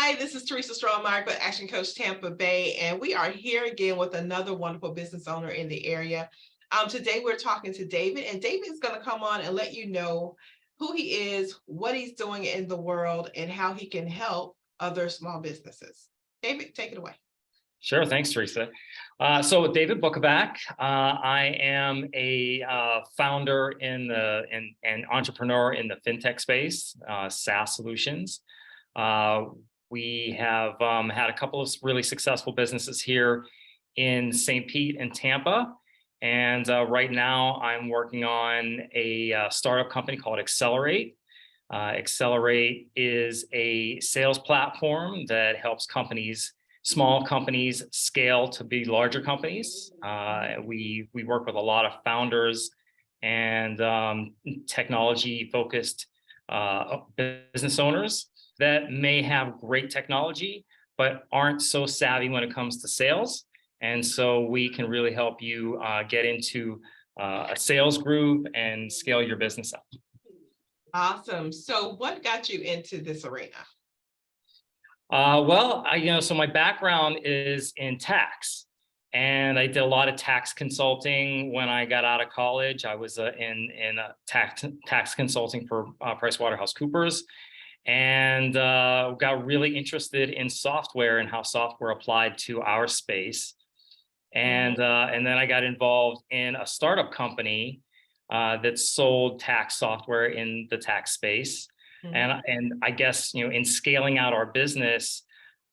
Hi, this is Teresa Myrick, but Action Coach Tampa Bay, and we are here again with another wonderful business owner in the area. Today we're talking to David, and David is going to come on and let you know who he is, what he's doing in the world, and how he can help other small businesses. David, take it away. Sure. Thanks, Teresa. So David Bukovac, I am a founder and entrepreneur in the fintech space, SaaS solutions. We have had a couple of really successful businesses here in St. Pete and Tampa. And right now I'm working on a startup company called xSellerate. xSellerate is a sales platform that helps small companies scale to be larger companies. We work with a lot of founders and technology-focused business owners that may have great technology, but aren't so savvy when it comes to sales. And so we can really help you get into a sales group and scale your business up. Awesome. So what got you into this arena? So my background is in tax, and I did a lot of tax consulting when I got out of college. I was in tax consulting for PricewaterhouseCoopers, and got really interested in software and how software applied to our space. And then I got involved in a startup company that sold tax software in the tax space. And I guess, in scaling out our business,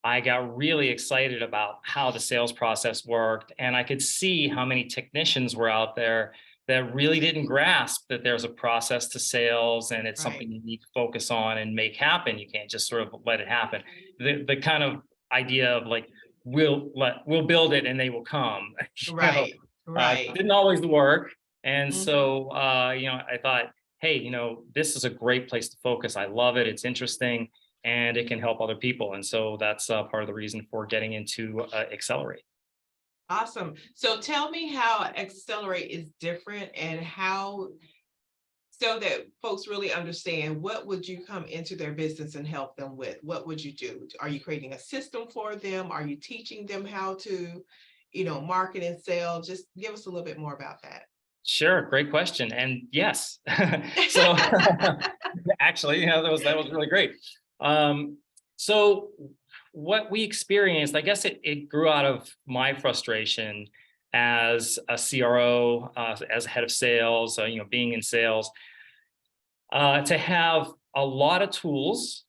I got really excited about how the sales process worked. And I could see how many technicians were out there that really didn't grasp that there's a process to sales, and it's something you need to focus on and make happen. You can't just sort of let it happen. The kind of idea of like, we'll build it and they will come. Right. Didn't always work. And so, I thought, hey, this is a great place to focus. I love it. It's interesting, and it can help other people. And so that's part of the reason for getting into xSellerate. Awesome. So tell me how xSellerate is different and so that folks really understand, what would you come into their business and help them with? What would you do? Are you creating a system for them? Are you teaching them how to, market and sell? Just give us a little bit more about that. Sure, great question. And yes, so actually, that was really great. So what we experienced, I guess it grew out of my frustration as a CRO, as a head of sales, being in sales, to have a lot of tools,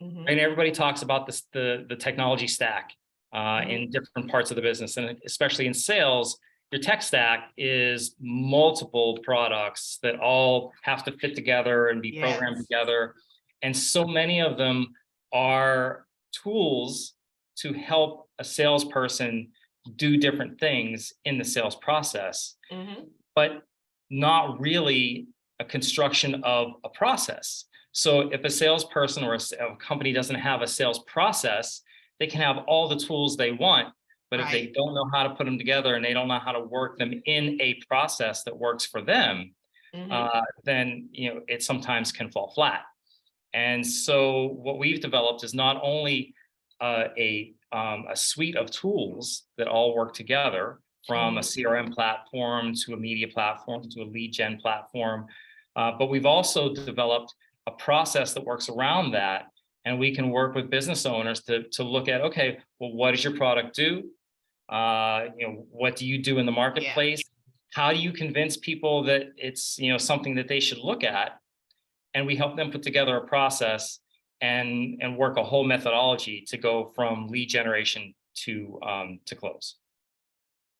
and everybody talks about this, the technology stack in different parts of the business, and especially in sales. Your tech stack is multiple products that all have to fit together and be programmed together. And so many of them are tools to help a salesperson do different things in the sales process, but not really a construction of a process. So if a salesperson or a company doesn't have a sales process, they can have all the tools they want. But if they don't know how to put them together and they don't know how to work them in a process that works for them, then it sometimes can fall flat. And so what we've developed is not only a suite of tools that all work together, from a CRM platform to a media platform to a lead gen platform, but we've also developed a process that works around that. And we can work with business owners to look at, okay, well, what does your product do? What do you do in the marketplace? How do you convince people that it's something that they should look at? And we help them put together a process and work a whole methodology to go from lead generation to close.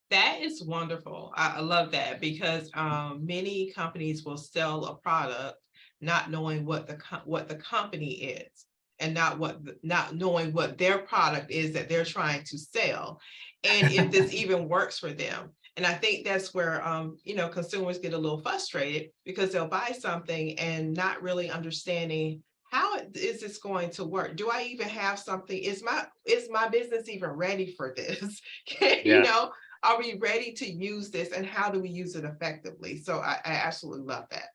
That is wonderful. I love that, because many companies will sell a product not knowing what the company is, and not knowing what their product is that they're trying to sell, and if this even works for them. And I think that's where consumers get a little frustrated, because they'll buy something and not really understanding, how is this going to work? Do I even have something? Is my business even ready for this? Are we ready to use this, and how do we use it effectively? So I absolutely love that.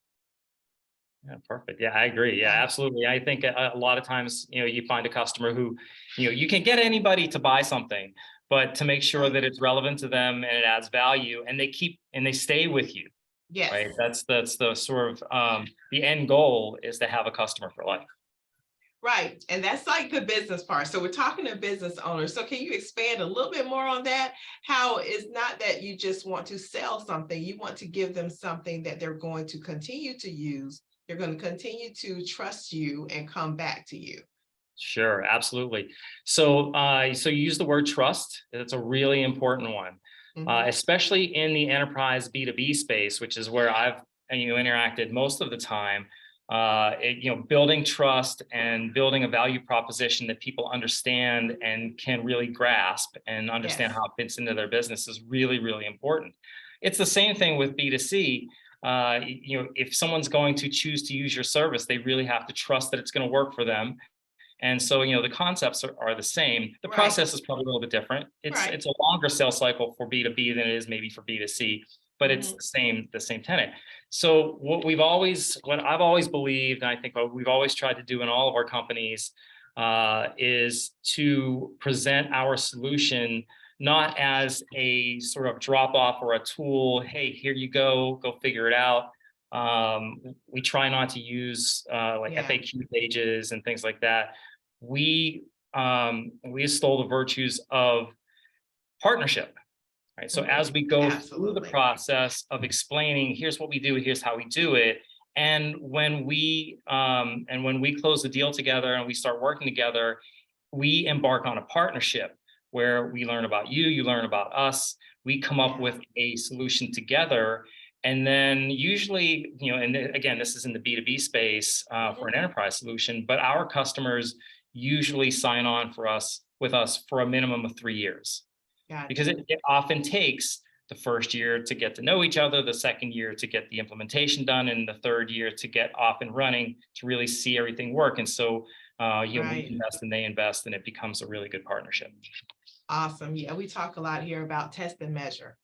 Yeah, perfect. Yeah, I agree. Yeah, Yeah. absolutely. I think a lot of times, you find a customer who, you can get anybody to buy something, but to make sure Right. that it's relevant to them and it adds value and they stay with you, Yes. right? That's the sort of, the end goal is to have a customer for life. Right. And that's like the business part. So we're talking to business owners. So can you expand a little bit more on that? How it's not that you just want to sell something, you want to give them something that they're going to continue to use. They're going to continue to trust you and come back to you. Sure, absolutely. So you use the word trust. It's a really important one, Mhm. especially in the enterprise B2B space, which is where I've interacted most of the time. Building trust and building a value proposition that people understand and can really grasp and understand Yes. how it fits into their business is really, really important. It's the same thing with B2C. If someone's going to choose to use your service, they really have to trust that it's going to work for them, and so, the concepts are the same. The Right. process is probably a little bit different. Right. It's a longer sales cycle for B2B than it is maybe for B2C, but it's Mhm. the same tenet. So what I've always believed, and I think what we've always tried to do in all of our companies, is to present our solution not as a sort of drop off or a tool. Hey, here you go figure it out. We try not to use like Yeah. FAQ pages and things like that. We extol the virtues of partnership, right? So Mhm. as we go through the Absolutely. process of explaining, here's what we do, here's how we do it, and when we close the deal together and we start working together, we embark on a partnership where we learn about you, you learn about us, we come up Yeah. with a solution together. And then usually, and again, this is in the B2B space for Mhm. an enterprise solution, but our customers usually sign on with us for a minimum of 3 years, because Gotcha. it often takes the first year to get to know each other, the second year to get the implementation done, and the third year to get off and running to really see everything work. And so, we Right. invest and they invest, and it becomes a really good partnership. Awesome. Yeah, we talk a lot here about test and measure.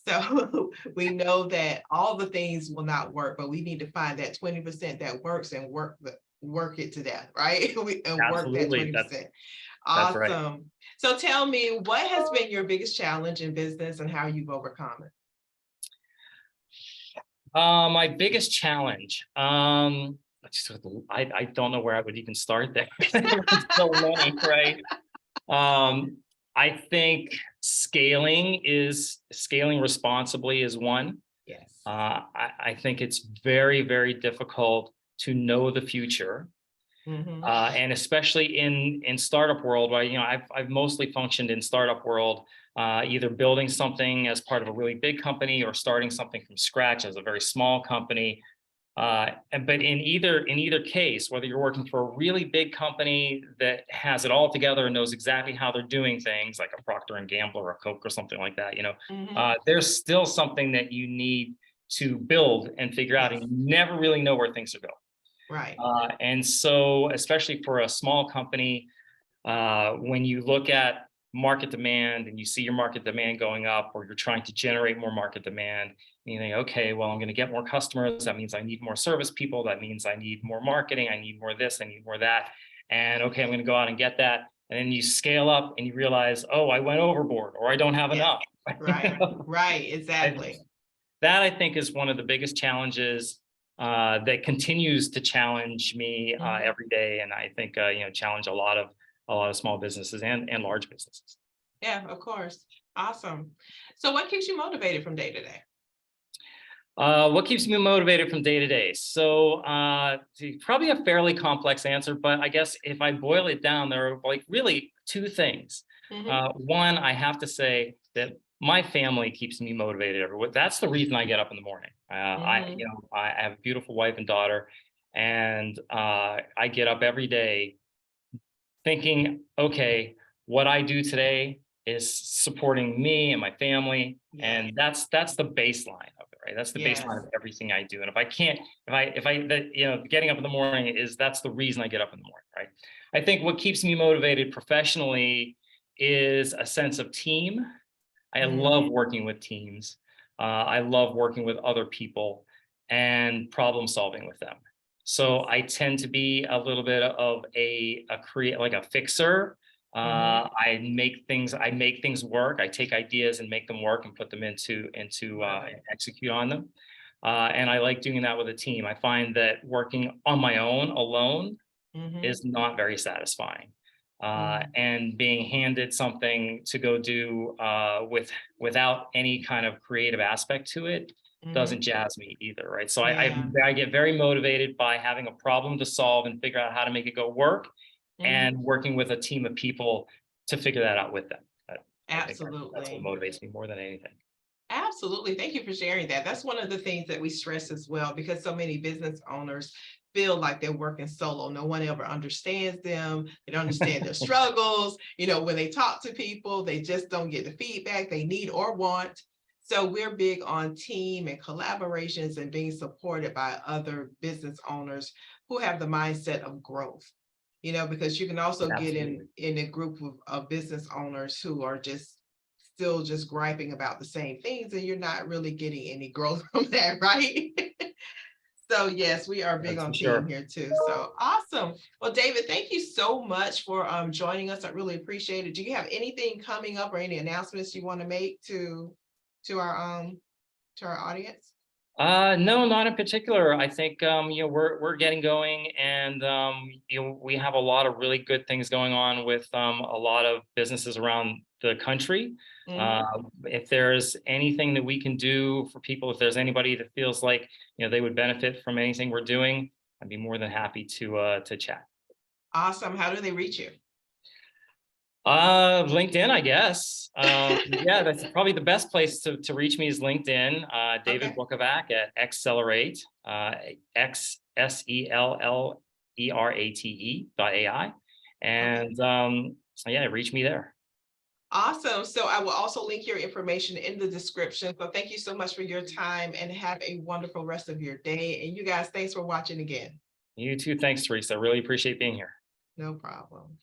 So we know that all the things will not work, but we need to find that 20% that works and work it to death, right? And work that Absolutely, 20%. that's right. Awesome. So tell me, what has been your biggest challenge in business and how you've overcome it? My biggest challenge. I don't know where I would even start there. There's so many, right? Um, I think scaling responsibly is one. Yes. I think it's very, very difficult to know the future, Hmm. and especially in startup world, right? I've mostly functioned in startup world, either building something as part of a really big company or starting something from scratch as a very small company. But in either case, whether you're working for a really big company that has it all together and knows exactly how they're doing things, like a Procter and Gamble or a Coke or something like that, Hmm. there's still something that you need to build and figure out, and Yes. you never really know where things are going. Right. And so, especially for a small company, when you look at market demand and you see your market demand going up, or you're trying to generate more market demand, and you think, okay, well, I'm going to get more customers. That means I need more service people. That means I need more marketing. I need more this. I need more that. And okay, I'm going to go out and get that. And then you scale up and you realize, oh, I went overboard, or I don't have Yes. enough. Right. Right. I, Exactly. that I think is one of the biggest challenges that continues to challenge me Hmm. every day, and I think challenge a lot of small businesses and large businesses. Yeah, of course. Awesome. So what keeps you motivated from day to day? What keeps me motivated from day to day? So, probably a fairly complex answer, but I guess if I boil it down, there are like really two things. Hmm. One, I have to say that my family keeps me motivated That's the reason I get up in the morning. Hmm. I have a beautiful wife and daughter, and I get up every day thinking, okay, what I do today is supporting me and my family, Yes. and that's the baseline of it, right? That's the baseline Yes. of everything I do. And getting up in the morning that's the reason I get up in the morning, right? I think what keeps me motivated professionally is a sense of team. I Mm. love working with teams. I love working with other people and problem solving with them. So I tend to be a little bit of a like a fixer. I make things work. I take ideas and make them work and put them into Love and execute on them. And I like doing that with a team. I find that working on my own alone it. is not very satisfying. Mhm. And being handed something to go do without any kind of creative aspect to it doesn't Mhm. jazz me either, right? So Yeah. I get very motivated by having a problem to solve and figure out how to make it go work, and Mhm. working with a team of people to figure that out with them. I think that's what Absolutely. motivates me more than anything. Absolutely. Thank you for sharing that. That's one of the things that we stress as well, because so many business owners feel like they're working solo. No one ever understands them. They don't understand their struggles. When they talk to people, they just don't get the feedback they need or want. So we're big on team and collaborations and being supported by other business owners who have the mindset of growth. Because you can also get in Absolutely. in a group of business owners who are still just griping about the same things, and you're not really getting any growth from that, right? So yes, we are big That's on for team sure. here too. So awesome. Well, David, thank you so much for joining us. I really appreciate it. Do you have anything coming up or any announcements you want to make to our to our audience? No, not in particular. I think we're getting going, and we have a lot of really good things going on with a lot of businesses around the country. Uh, Mhm. if there's anything that we can do for people, if there's anybody that feels like they would benefit from anything we're doing, I'd be more than happy to chat. Awesome. How do they reach you? LinkedIn, I guess. Yeah, that's probably the best place to reach me is LinkedIn. David Okay. Bukovac at xSellerate, xSellerate.ai. Okay. And yeah, reach me there. Awesome. So I will also link your information in the description. So thank you so much for your time and have a wonderful rest of your day. And you guys, thanks for watching again. You too. Thanks, Teresa. I really appreciate being here. No problem.